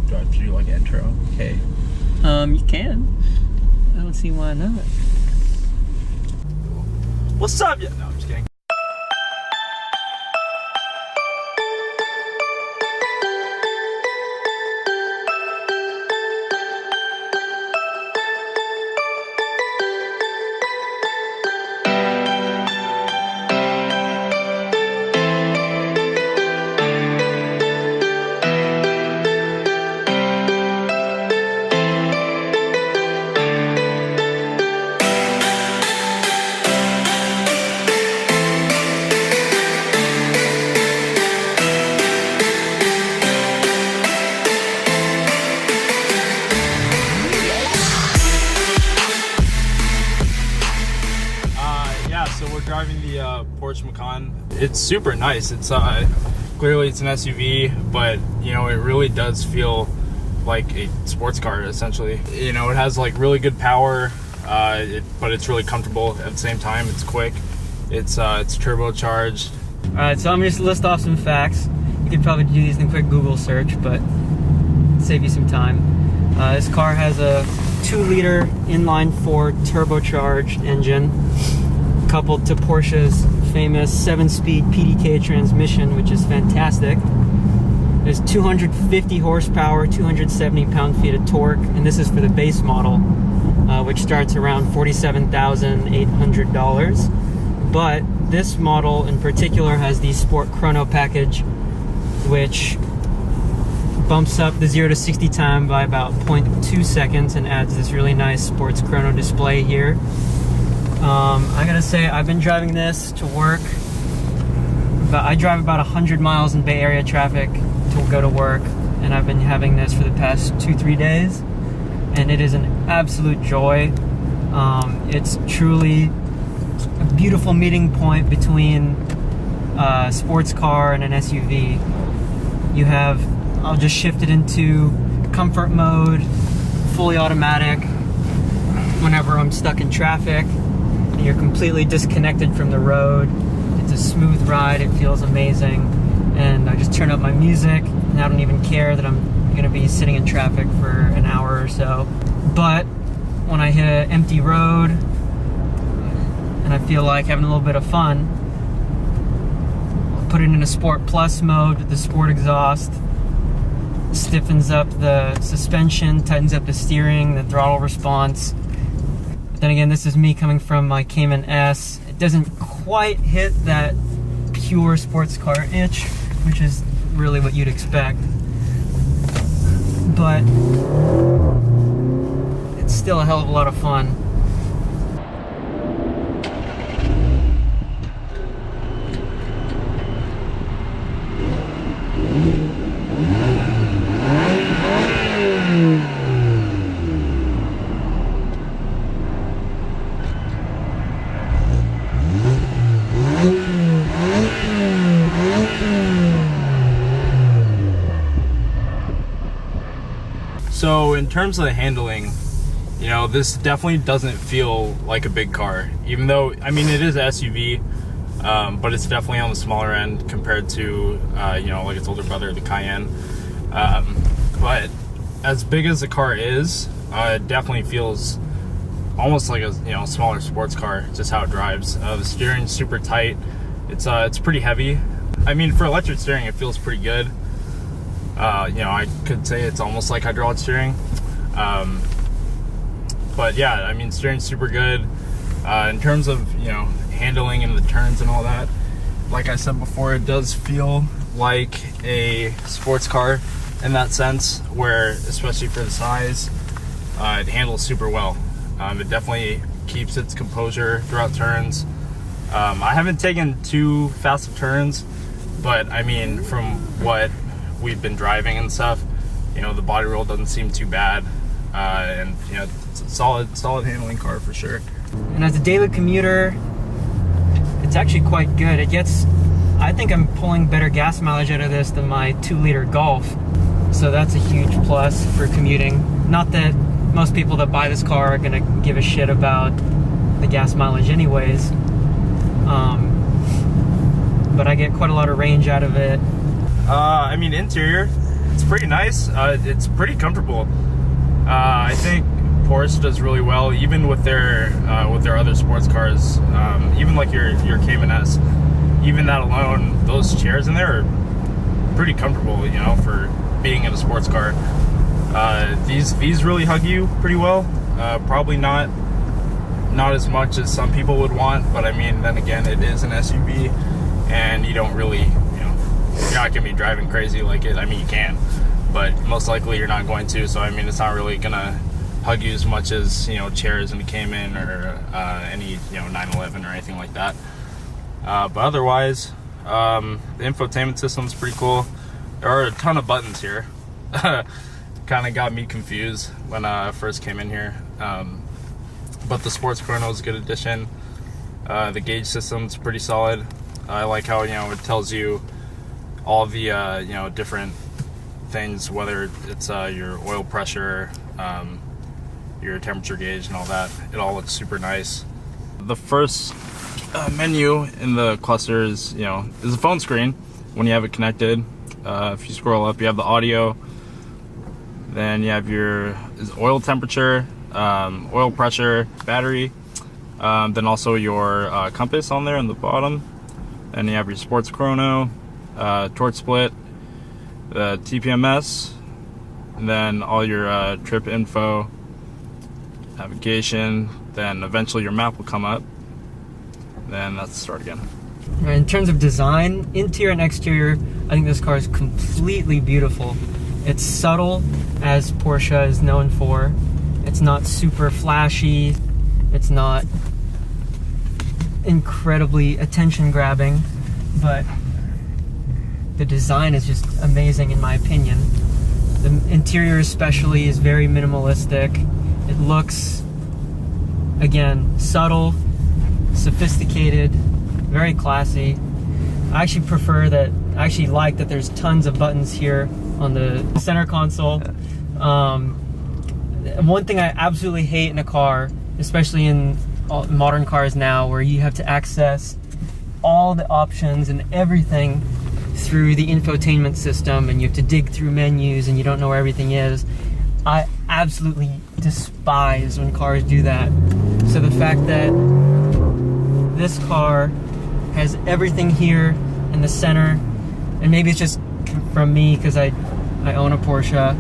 Do I have to do like intro? Okay. You can. I don't see why not. What's up? Yeah, no, I'm just kidding. So we're driving the Porsche Macan. It's super nice. It's clearly it's an SUV, but you know, it really does feel like a sports car essentially. You know, it has like really good power, but it's really comfortable at the same time. It's quick. It's turbocharged. All right, so I'm just list off some facts. You could probably do these in a quick Google search, but save you some time. This car has a 2-liter inline-4 turbocharged engine, coupled to Porsche's famous 7-speed PDK transmission, which is fantastic. There's 250 horsepower, 270 pound-feet of torque, and this is for the base model, which starts around $47,800. But this model in particular has the Sport Chrono package, which bumps up the 0 to 60 time by about 0.2 seconds and adds this really nice Sports Chrono display here. I gotta say, I've been driving this to work. I drive about 100 miles in Bay Area traffic to go to work, and I've been having this for the past 2-3 days, and it is an absolute joy. It's truly a beautiful meeting point between a sports car and an SUV. You have, I'll just shift it into comfort mode, fully automatic whenever I'm stuck in traffic. You're completely disconnected from the road. It's a smooth ride, it feels amazing. And I just turn up my music, and I don't even care that I'm gonna be sitting in traffic for an hour or so. But when I hit an empty road, and I feel like having a little bit of fun, I'll put it in a Sport Plus mode with the Sport exhaust. Stiffens up the suspension, tightens up the steering, the throttle response. Then again, this is me coming from my Cayman S. It doesn't quite hit that pure sports car itch, which is really what you'd expect. But it's still a hell of a lot of fun. So in terms of the handling, you know, this definitely doesn't feel like a big car, even though, I mean, it is an SUV, but it's definitely on the smaller end compared to, you know, like its older brother, the Cayenne. But as big as the car is, it definitely feels almost like a, you know, smaller sports car, just how it drives. The steering's super tight. It's pretty heavy. I mean, for electric steering, it feels pretty good. You know, I could say it's almost like hydraulic steering. But yeah, I mean, steering's super good. In terms of, you know, handling and the turns and all that, like I said before, it does feel like a sports car in that sense, where, especially for the size, it handles super well. It definitely keeps its composure throughout turns. I haven't taken too fast of turns, but I mean, from what we've been driving and stuff, you know, the body roll doesn't seem too bad, and you know, it's a solid handling car for sure. And as a daily commuter, it's actually quite good. It gets, I think I'm pulling better gas mileage out of this than my 2-liter Golf, so that's a huge plus for commuting. Not that most people that buy this car are gonna give a shit about the gas mileage anyways, but I get quite a lot of range out of it. I mean, interior, It's pretty nice. It's pretty comfortable. I think Porsche does really well, even with their other sports cars. Even like your Cayman S, even that alone, those chairs in there are pretty comfortable, you know, for being in a sports car. These really hug you pretty well. Probably not as much as some people would want, but I mean, then again, it is an SUV, and you don't really, you know, you're not gonna be driving crazy like it. I mean, you can, but most likely you're not going to. So I mean, it's not really gonna hug you as much as, you know, chairs in a Cayman or any, you know, 911 or anything like that. But otherwise, the infotainment system's pretty cool. There are a ton of buttons here. Kind of got me confused when I first came in here. But the sports chrono is a good addition. The gauge system's pretty solid. I like how, you know, it tells you all the you know, different things, whether it's your oil pressure, your temperature gauge and all that. It all looks super nice. The first menu in the cluster is, you know, is a phone screen when you have it connected. If you scroll up, you have the audio. Then you have your oil temperature, oil pressure, battery, then also your compass on there on the bottom. And you have your sports chrono, torque split, the TPMS, and then all your trip info, navigation. Then eventually your map will come up. Then let's start again. In terms of design, interior and exterior, I think this car is completely beautiful. It's subtle, as Porsche is known for. It's not super flashy. It's not incredibly attention-grabbing, but the design is just amazing in my opinion. The interior especially is very minimalistic. It looks, again, subtle, sophisticated, very classy. I actually like that there's tons of buttons here on the center console. One thing I absolutely hate in a car, especially in modern cars now, where you have to access all the options and everything through the infotainment system, and you have to dig through menus and you don't know where everything is. I absolutely despise when cars do that. So the fact that this car has everything here in the center, and maybe it's just from me because I own a Porsche,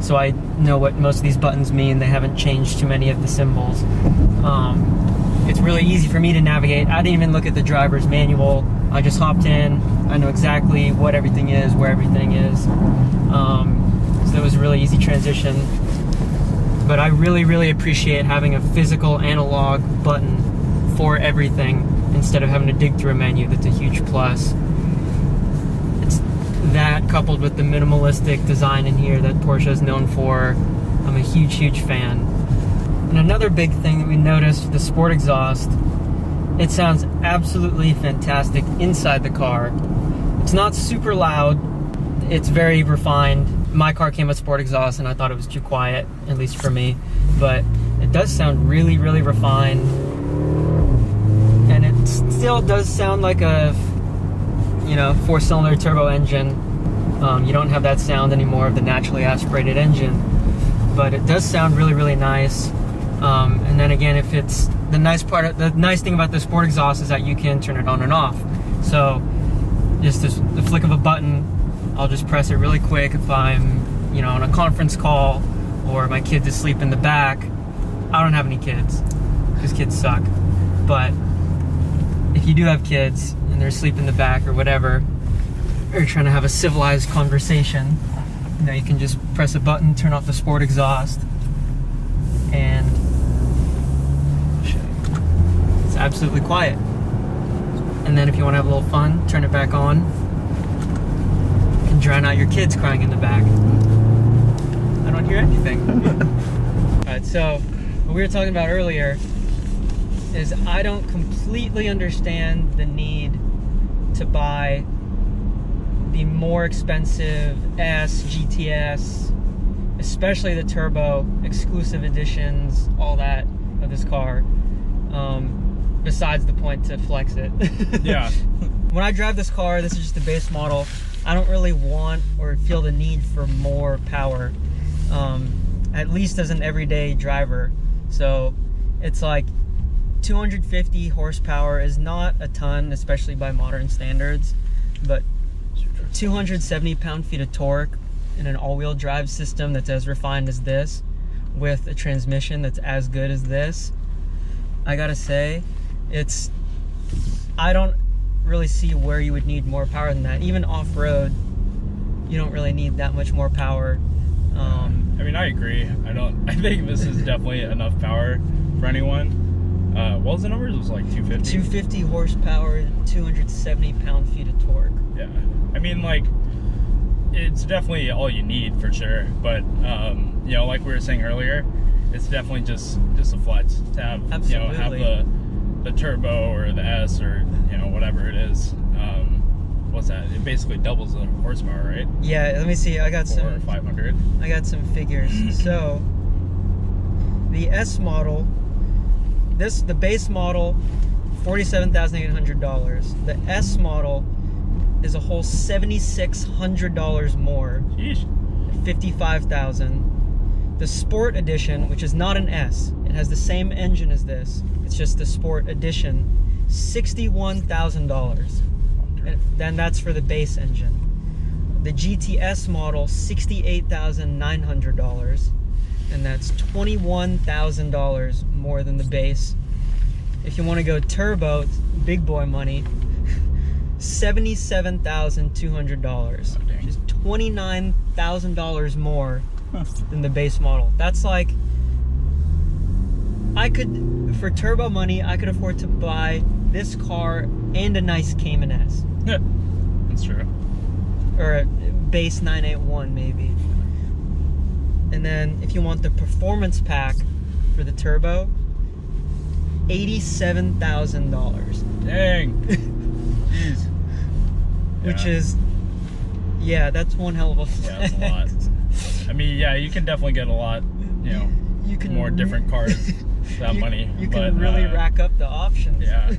so I know what most of these buttons mean. They haven't changed too many of the symbols. It's really easy for me to navigate. I didn't even look at the driver's manual. I just hopped in. I know exactly what everything is, where everything is. So it was a really easy transition. But I really, really appreciate having a physical analog button for everything instead of having to dig through a menu. That's a huge plus. It's that coupled with the minimalistic design in here that Porsche is known for. I'm a huge, huge fan. And another big thing that we noticed, the sport exhaust, it sounds absolutely fantastic inside the car. It's not super loud. It's very refined. My car came with sport exhaust and I thought it was too quiet, at least for me. But it does sound really, really refined. And it still does sound like a, you know, 4-cylinder turbo engine. You don't have that sound anymore of the naturally aspirated engine. But it does sound really, really nice. And then again, if it's the nice thing about the sport exhaust is that you can turn it on and off. So just the flick of a button, I'll just press it really quick if I'm, you know, on a conference call or my kid's asleep in the back. I don't have any kids because kids suck. But if you do have kids and they're asleep in the back or whatever, or you're trying to have a civilized conversation, you know, you can just press a button, turn off the sport exhaust, and it's absolutely quiet. And then if you want to have a little fun, turn it back on and drown out your kids crying in the back. I don't hear anything. Alright, so what we were talking about earlier is I don't completely understand the need to buy the more expensive S, GTS, especially the turbo, exclusive editions, all that of this car. Besides the point to flex it. Yeah. When I drive this car, this is just the base model, I don't really want or feel the need for more power, at least as an everyday driver. So it's like 250 horsepower is not a ton, especially by modern standards, but 270 pound-feet of torque in an all-wheel drive system that's as refined as this, with a transmission that's as good as this, I gotta say, I don't really see where you would need more power than that. Even off-road, you don't really need that much more power. I mean, I agree. I think this is definitely enough power for anyone. What was the numbers? It was like 250? 250 horsepower, 270 pound-feet of torque. Yeah. I mean, like, it's definitely all you need for sure. But, you know, like we were saying earlier, it's definitely just a flex to have, Absolutely. you know, have the turbo or the S or, you know, whatever it is. What's that? It basically doubles the horsepower, right? Yeah, let me see. I got 400 or 500. I got some figures. So, the S model, the base model, $47,800. The S model is a whole $7,600 more. Sheesh. $55,000. The Sport Edition, which is not an S, it has the same engine as this. It's just the Sport Edition, $61,000. And then that's for the base engine. The GTS model, $68,900, and that's $21,000 more than the base. If you want to go turbo, it's big boy money, $77,200, which is $29,000 more than the base model. That's like, for turbo money, I could afford to buy this car and a nice Cayman S. Yeah, that's true. Or a base 981 maybe. And then if you want the performance pack for the turbo, $87,000. Dang. Jeez. Which is, yeah, that's one hell of a flex. Yeah, that's a lot. I mean, yeah, you can definitely get a lot, you know, you can more different cars for that money. You can really rack up the options. Yeah.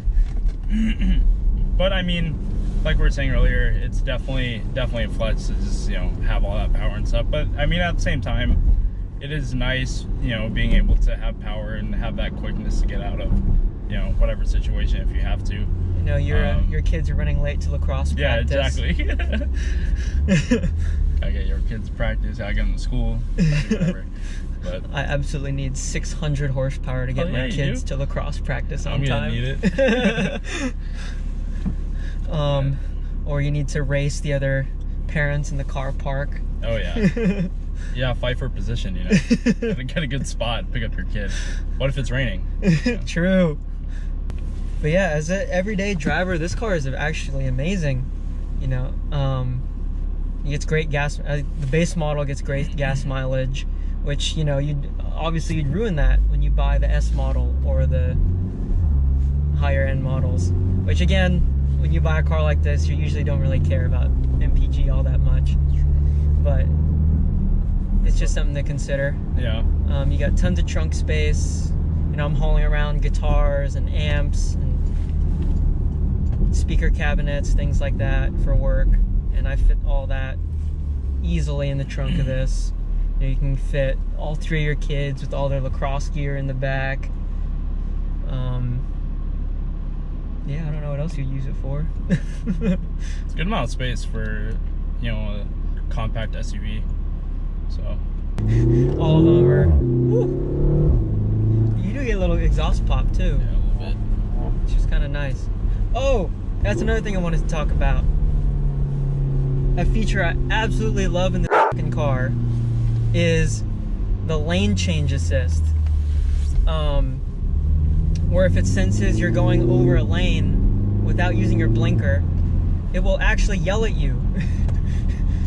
But I mean, like we were saying earlier, it's definitely a flex to just, you know, have all that power and stuff. But I mean, at the same time, it is nice, you know, being able to have power and have that quickness to get out of, you know, whatever situation if you have to. You know, your kids are running late to lacrosse practice. Yeah, exactly. I get your kids practice, I get them to school, whatever. But I absolutely need 600 horsepower to get my kids to lacrosse practice on time. I'm gonna need it. Or you need to race the other parents in the car park. Oh yeah. Yeah, fight for position, you know. Get a good spot, pick up your kid. What if it's raining? Yeah. True. But yeah, as an everyday driver, this car is actually amazing. You know, it gets great gas. The base model gets great gas mileage, which, you know, you'd ruin that when you buy the S model or the higher end models. Which again, when you buy a car like this, you usually don't really care about MPG all that much. But it's just something to consider. Yeah. You got tons of trunk space. You know, I'm hauling around guitars and amps and speaker cabinets, things like that for work, and I fit all that easily in the trunk of this. You know, you can fit all three of your kids with all their lacrosse gear in the back. Yeah, I don't know what else you'd use it for. It's a good amount of space for, you know, a compact SUV. So all of them are. Woo, you do get a little exhaust pop too. yeah, a little bit. Which is kind of nice. Oh, that's another thing I wanted to talk about. A feature I absolutely love in the fucking car is the lane change assist. Where if it senses you're going over a lane without using your blinker, it will actually yell at you.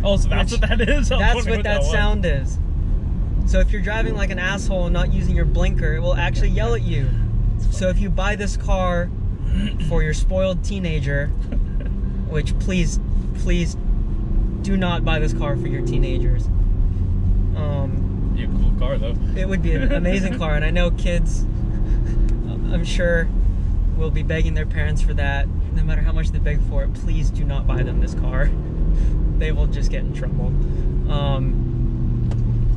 Oh, so that's what that is? That's what that sound is. So if you're driving like an asshole and not using your blinker, it will actually yell at you. So if you buy this car for your spoiled teenager, which please do not buy this car for your teenagers. Be a cool car though. It would be an amazing car, and I know kids, I'm sure, will be begging their parents for that. No matter how much they beg for it, please do not buy them this car. they will just get in trouble.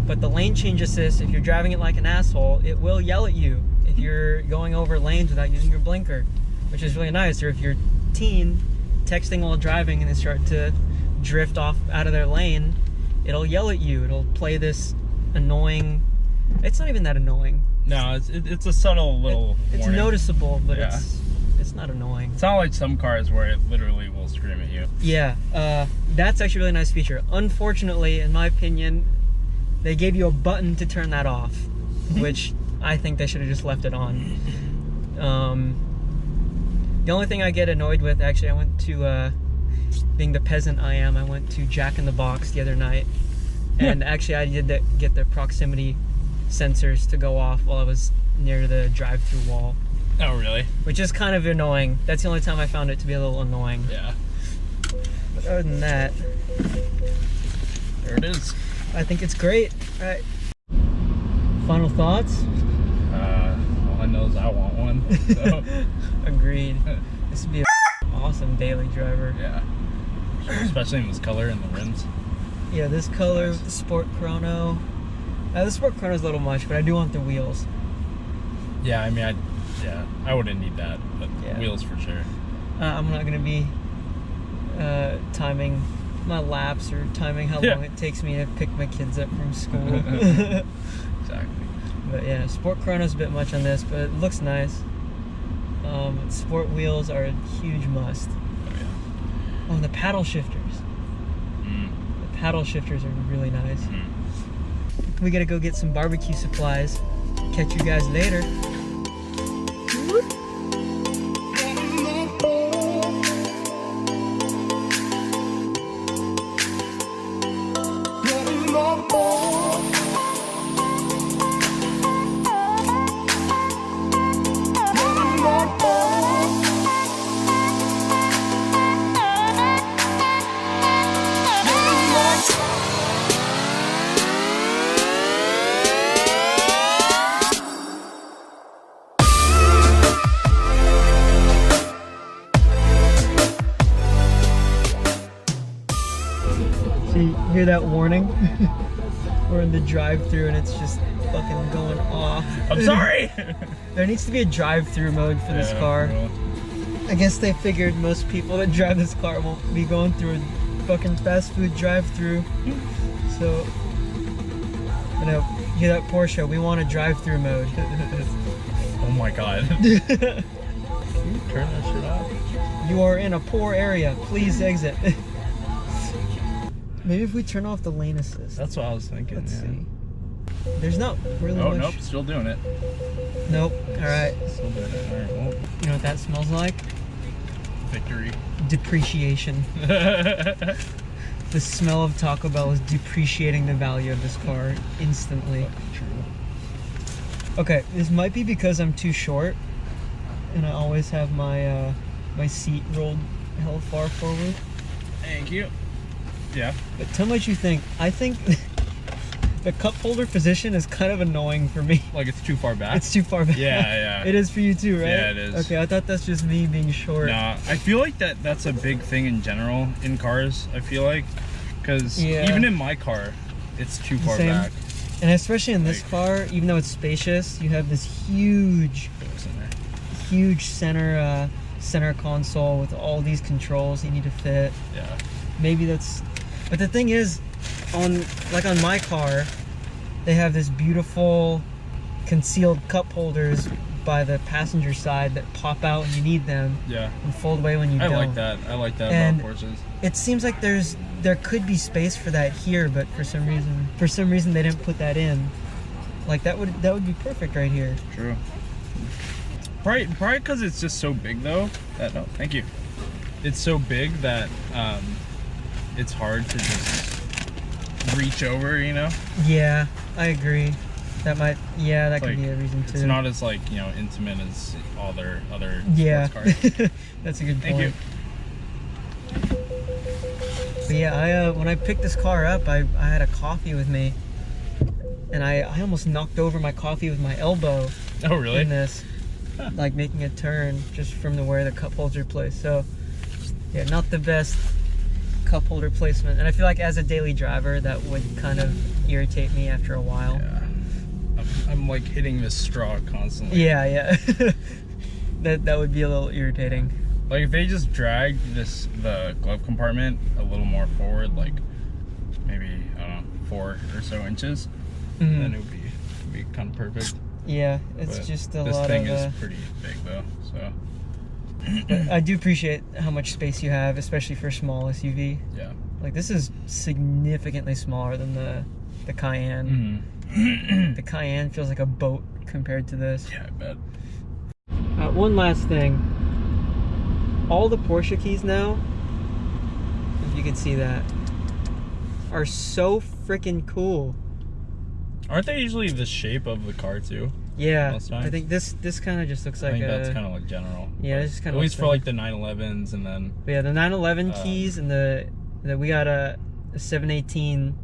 But the lane change assist, if you're driving it like an asshole, it will yell at you if you're going over lanes without using your blinker, which is really nice. Or if you're teen texting while driving and they start to drift off out of their lane, it'll yell at you. It'll play this annoying, it's not even that annoying. No, it's a subtle little it's warning. Noticeable, but Yeah. it's not annoying. It's not like some cars where it literally will scream at you. Yeah, that's actually a really nice feature. Unfortunately, in my opinion, they gave you a button to turn that off, which I think they should have just left it on. The only thing I get annoyed with, actually, I went to, being the peasant I am, I went to Jack in the Box the other night, and actually I did get the proximity sensors to go off while I was near the drive-through wall. Oh, really? Which is kind of annoying. That's the only time I found it to be a little annoying. Yeah. But other than that, there it is. I think it's great. All right. Final thoughts? All I know is I want one. So. Agreed. This would be an awesome daily driver. Yeah. Especially in this color and the rims. Yeah, this color, Nice. the Sport Chrono. The Sport Chrono is a little much, but I do want the wheels. Yeah, I mean, I wouldn't need that, but Yeah. wheels for sure. I'm not gonna be timing my laps or timing how long it takes me to pick my kids up from school. Exactly. But yeah, Sport Chrono's a bit much on this, but it looks nice. Sport wheels are a huge must. Oh, yeah. Oh, and the paddle shifters. The paddle shifters are really nice. We gotta go get some barbecue supplies. Catch you guys later. So you hear that warning? We're in the drive-thru and it's just fucking going off. I'm sorry! There needs to be a drive-through mode for this Yeah, car. well, I guess they figured most people that drive this car won't be going through a fucking fast food drive-through. So, you know, hear that Porsche? We want a drive-through mode. oh my god. Can you turn that shit off? You are in a poor area. Please exit. Maybe if we turn off the lane assist. That's what I was thinking. Let's yeah. see. There's not really Oh, much. nope, still doing it. Nope. Alright. Still doing it. Alright, well, You know what that smells like? victory. Depreciation. The smell of Taco Bell is depreciating the value of this car instantly. True. Okay, this might be because I'm too short and I always have my my seat rolled hell far forward. Thank you. Yeah. But tell me what you think. I think the cup holder position is kind of annoying for me. Like it's too far back? It's too far back. Yeah, yeah. It is for you too, right? Yeah, it is. Okay, I thought that's just me being short. Nah, I feel like that's a big thing in general in cars, I feel like. Because Yeah. even in my car, it's too far Same. back. And especially in this Like- car, even though it's spacious, you have this huge Goes in there. huge center console with all these controls you need to fit. Yeah. Maybe that's, but the thing is, on my car, they have this beautiful concealed cup holders by the passenger side that pop out when you need them Yeah. and fold away when you I don't. like that. I like that And about Porsches. It seems like there could be space for that here, but for some reason they didn't put that in. Like that would be perfect right here. True. Probably because it's just so big though. No, thank you. It's so big that it's hard to just reach over, you know? Yeah, I agree. That could Like, be a reason too. It's not as like, you know, intimate as all their other Yeah, sports cars. that's a good Thank point. you. But yeah, when I picked this car up, I had a coffee with me, and I almost knocked over my coffee with my elbow Oh, really? in this, like making a turn just from where the cup holds are placed. So yeah, not the best cup holder placement, and I feel like as a daily driver that would kind of irritate me after a while. Yeah. I'm like hitting this straw constantly. Yeah. that would be a little irritating. Like if they just dragged the glove compartment a little more forward, like maybe, I don't know, 4 or so inches, then it would be kind of perfect. Yeah, it's But just a lot of... This thing is pretty big though, so. But I do appreciate how much space you have, especially for a small SUV. Yeah. Like this is significantly smaller than the Cayenne. The Cayenne feels like a boat compared to this. Yeah, I bet. One last thing. All the Porsche keys now, if you can see that, are so freaking cool. Aren't they usually the shape of the car too? Yeah, Most times? I think this kind of just looks like I think that's kind of like general. Yeah, it's kind of at least for like the 911s and then. But yeah, the 911 keys and the we got a 718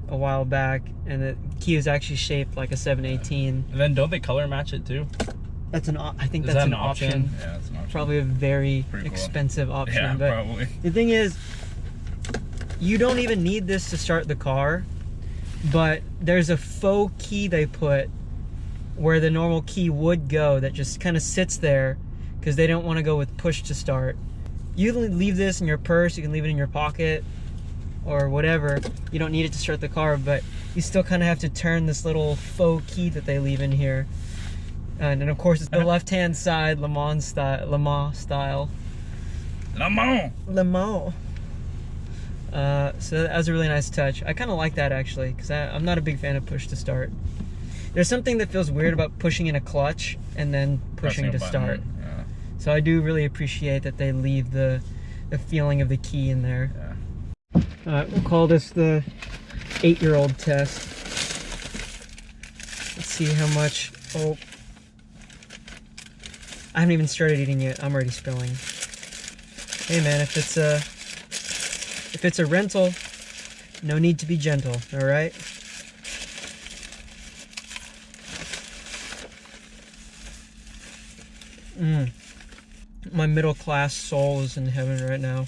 a while back, and the key is actually shaped like a 718. And then don't they color match it too? That's I think Is that's that an option. Yeah, it's an option. Probably a very Pretty cool. expensive option. Yeah, but probably. the thing is, you don't even need this to start the car, but there's a faux key they put where the normal key would go that just kind of sits there because they don't want to go with push to start. You can leave this in your purse, you can leave it in your pocket or whatever. You don't need it to start the car, but you still kind of have to turn this little faux key that they leave in here. And then of course it's the left-hand side, Le Mans style. Le Mans. So that was a really nice touch. I kind of like that actually, because I'm not a big fan of push to start. There's something that feels weird about pushing in a clutch and then pushing to start. Yeah. So I do really appreciate that they leave the feeling of the key in there. Yeah. We'll call this the 8-year-old test. Let's see how much. Oh, I haven't even started eating yet. I'm already spilling. Hey man, if it's a rental, no need to be gentle. All right. My middle class soul is in heaven right now.